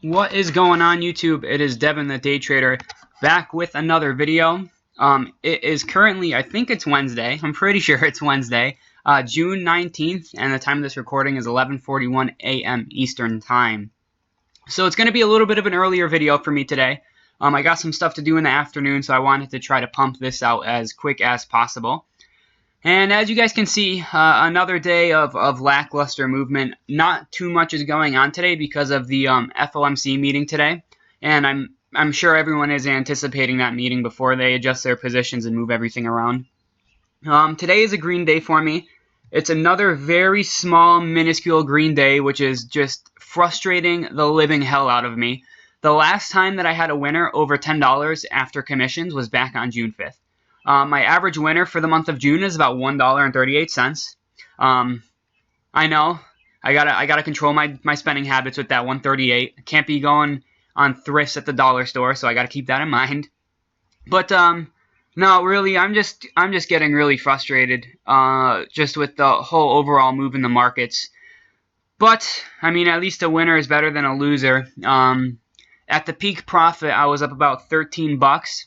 What is going on, YouTube? It is Devin the Day Trader back with another video. It is currently, I think it's Wednesday. I'm pretty sure it's Wednesday, June 19th, and the time of this recording is 11:41 a.m. Eastern Time. So it's going to be a little bit of an earlier video for me today. I got some stuff to do in the afternoon, so I wanted to try to pump this out as quick as possible. And as you guys can see, another day of lackluster movement. Not too much is going on today because of the FOMC meeting today. And I'm sure everyone is anticipating that meeting before they adjust their positions and move everything around. Today is a green day for me. It's another very small, minuscule green day, which is just frustrating the living hell out of me. The last time that I had a winner over $10 after commissions was back on June 5th. My average winner for the month of June is about $1.38. I know I gotta control my spending habits with that $1.38. I can't be going on thrifts at the dollar store, so I gotta keep that in mind. But no, really, I'm just getting really frustrated just with the whole overall move in the markets. But I mean, at least a winner is better than a loser. At the peak profit, I was up about 13 bucks.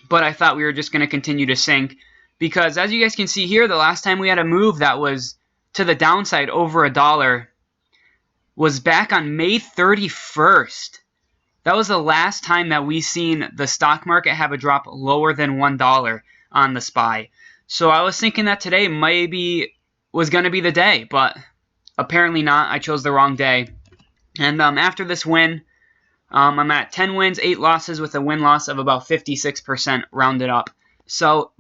But I thought we were just going to continue to sink because, as you guys can see here, the last time we had a move that was to the downside over $1 was back on May 31st. That was the last time that we seen the stock market have a drop lower than $1 on the SPY. So I was thinking that today maybe was going to be the day, but apparently not. I chose the wrong day. And after this win, I'm at 10 wins, 8 losses with a win-loss of about 56% rounded up. So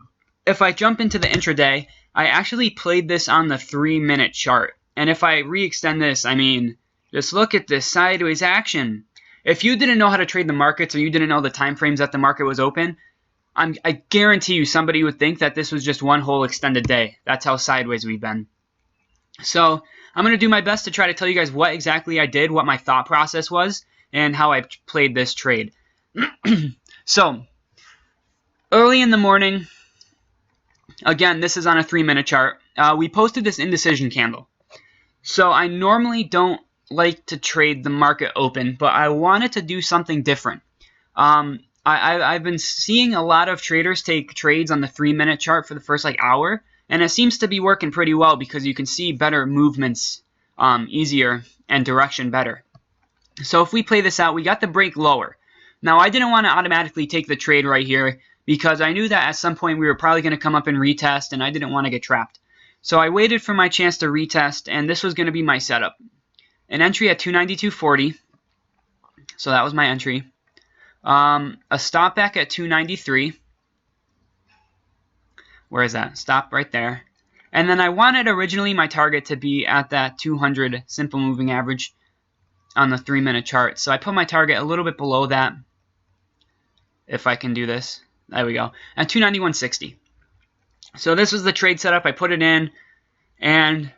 if I jump into the intraday, I actually played this on the 3-minute chart. And if I re-extend this, I mean, just look at this sideways action. If you didn't know how to trade the markets or you didn't know the time frames that the market was open, I guarantee you somebody would think that this was just one whole extended day. That's how sideways we've been. So I'm going to do my best to try to tell you guys what exactly I did, what my thought process was, and how I played this trade. So, early in the morning, again, this is on a 3-minute chart, we posted this indecision candle. So I normally don't like to trade the market open, but I wanted to do something different. I've been seeing a lot of traders take trades on the 3-minute chart for the first hour, and it seems to be working pretty well because you can see better movements easier and direction better. So if we play this out, we got the break lower. Now, I didn't want to automatically take the trade right here because I knew that at some point we were probably going to come up and retest, and I didn't want to get trapped. So I waited for my chance to retest, and this was going to be my setup. An entry at 292.40, so that was my entry. A stop back at 293. Where is that? Stop right there. And then I wanted originally my target to be at that 200 simple moving average on the 3-minute chart. So I put my target a little bit below that. If I can do this. There we go. At 291.60. So this was the trade setup. I put it in. And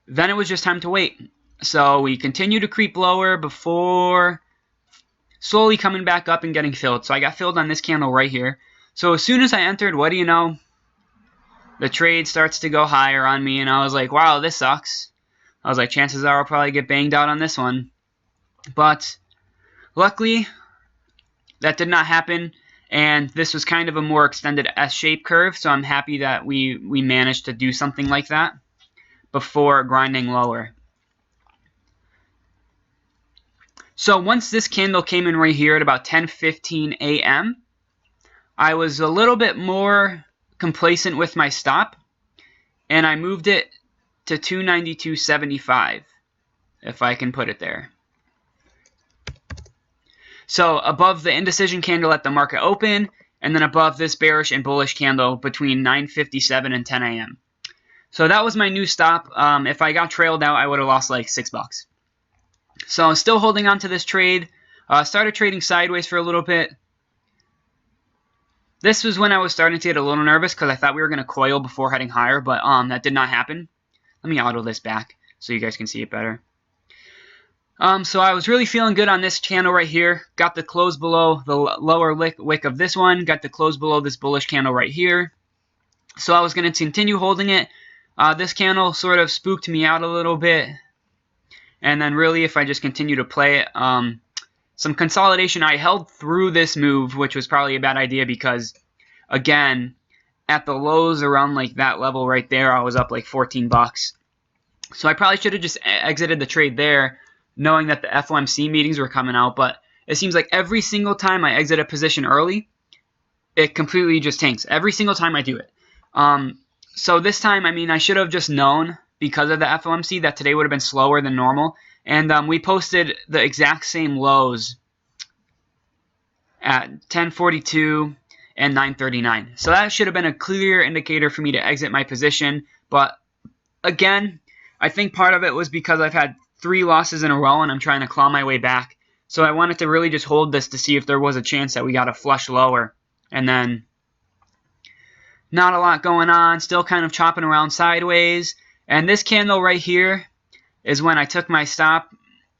then it was just time to wait. So we continue to creep lower before slowly coming back up and getting filled. So I got filled on this candle right here. So as soon as I entered, what do you know? The trade starts to go higher on me. And I was like, wow, this sucks. I was like, chances are I'll probably get banged out on this one. But luckily, that did not happen, and this was kind of a more extended S-shaped curve, so I'm happy that we managed to do something like that before grinding lower. So once this candle came in right here at about 10:15 a.m., I was a little bit more complacent with my stop, and I moved it to 292.75, if I can put it there. So above the indecision candle at the market open, and then above this bearish and bullish candle between 9:57 and 10 a.m. So that was my new stop. If I got trailed out, I would have lost like $6. So still holding on to this trade. Started trading sideways for a little bit. This was when I was starting to get a little nervous because I thought we were going to coil before heading higher, but that did not happen. Let me auto this back so you guys can see it better. So I was really feeling good on this candle right here. Got the close below the lower wick of this one. Got the close below this bullish candle right here. So I was going to continue holding it. This candle sort of spooked me out a little bit. And then really, if I just continue to play it, some consolidation. I held through this move, which was probably a bad idea because, again, at the lows around like that level right there, I was up like 14 bucks. So I probably should have just exited the trade there, knowing that the FOMC meetings were coming out. But it seems like every single time I exit a position early, it completely just tanks. Every single time I do it. So this time, I mean, I should have just known because of the FOMC that today would have been slower than normal. And we posted the exact same lows at 10:42 and 9:39. So that should have been a clear indicator for me to exit my position. But again, I think part of it was because I've had 3 losses in a row and I'm trying to claw my way back. So I wanted to really just hold this to see if there was a chance that we got a flush lower. And then not a lot going on, still kind of chopping around sideways. And this candle right here is when I took my stop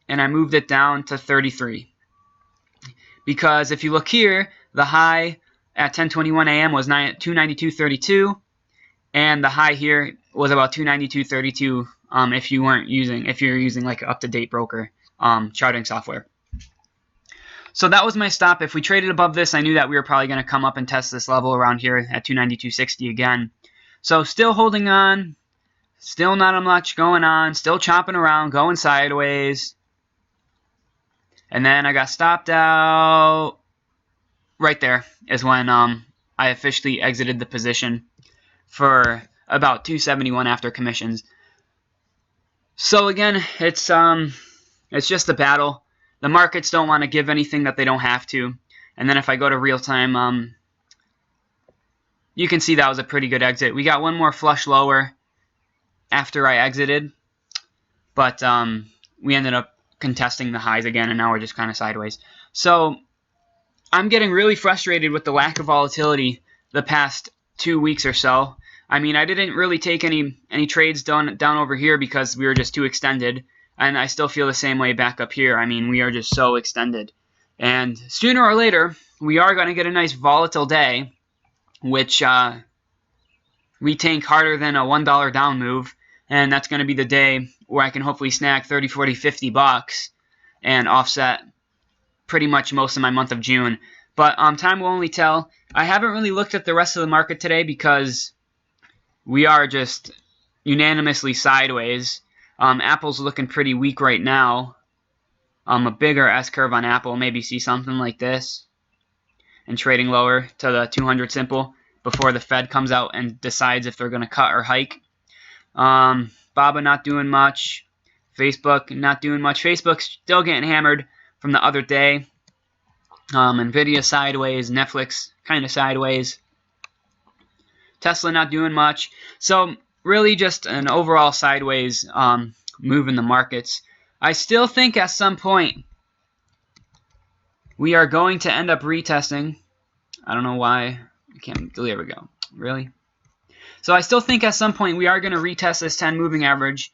and I moved it down to 33. Because if you look here, the high at 10:21 a.m. was 292.32, and the high here was about 292.32 if you're using like an up-to-date broker charting software. So that was my stop. If we traded above this, I knew that we were probably going to come up and test this level around here at 292.60 again. So still holding on, still not much going on, still chopping around, going sideways. And then I got stopped out. Right there is when I officially exited the position for about 271 after commissions. So again, it's just a battle. The markets don't want to give anything that they don't have to. And then if I go to real time, you can see that was a pretty good exit. We got one more flush lower after I exited, but we ended up contesting the highs again, and now we're just kind of sideways. So I'm getting really frustrated with the lack of volatility the past 2 weeks or so. I mean, I didn't really take any trades down over here because we were just too extended, and I still feel the same way back up here. I mean, we are just so extended. And sooner or later, we are going to get a nice volatile day, which we tank harder than a $1 down move, and that's going to be the day where I can hopefully snag 30, 40, 50 bucks and offset pretty much most of my month of June. But time will only tell. I haven't really looked at the rest of the market today because we are just unanimously sideways. Apple's looking pretty weak right now. A bigger S-curve on Apple, maybe see something like this. And trading lower to the 200 simple before the Fed comes out and decides if they're going to cut or hike. Baba not doing much. Facebook not doing much. Facebook's still getting hammered from the other day. Nvidia sideways. Netflix kind of sideways. Tesla not doing much. So really just an overall sideways move in the markets. I still think at some point we are going to end up retesting. I don't know why. I can't. There we go. Really? So I still think at some point we are going to retest this 10 moving average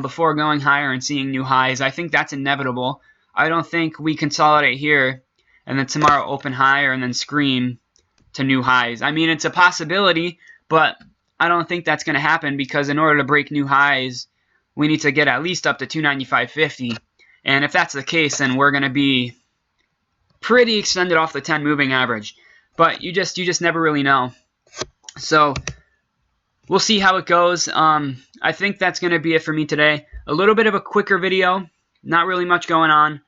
before going higher and seeing new highs. I think that's inevitable. I don't think we consolidate here and then tomorrow open higher and then scream to new highs. I mean, it's a possibility, but I don't think that's going to happen because in order to break new highs, we need to get at least up to 295.50. And if that's the case, then we're going to be pretty extended off the 10 moving average. But you just never really know. So we'll see how it goes. I think that's going to be it for me today. A little bit of a quicker video. Not really much going on.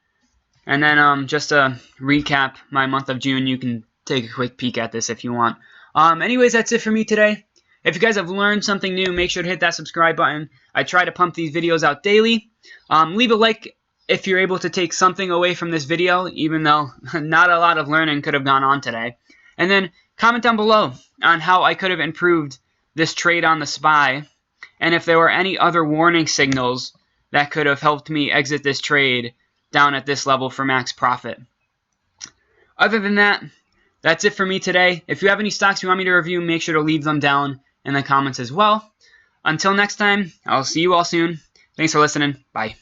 And then just to recap my month of June, you can take a quick peek at this if you want. Anyways, that's it for me today. If you guys have learned something new, make sure to hit that subscribe button. I try to pump these videos out daily. Leave a like if you're able to take something away from this video, even though not a lot of learning could have gone on today. And then comment down below on how I could have improved this trade on the SPY, and if there were any other warning signals that could have helped me exit this trade down at this level for max profit. Other than that, that's it for me today. If you have any stocks you want me to review, make sure to leave them down in the comments as well. Until next time, I'll see you all soon. Thanks for listening. Bye.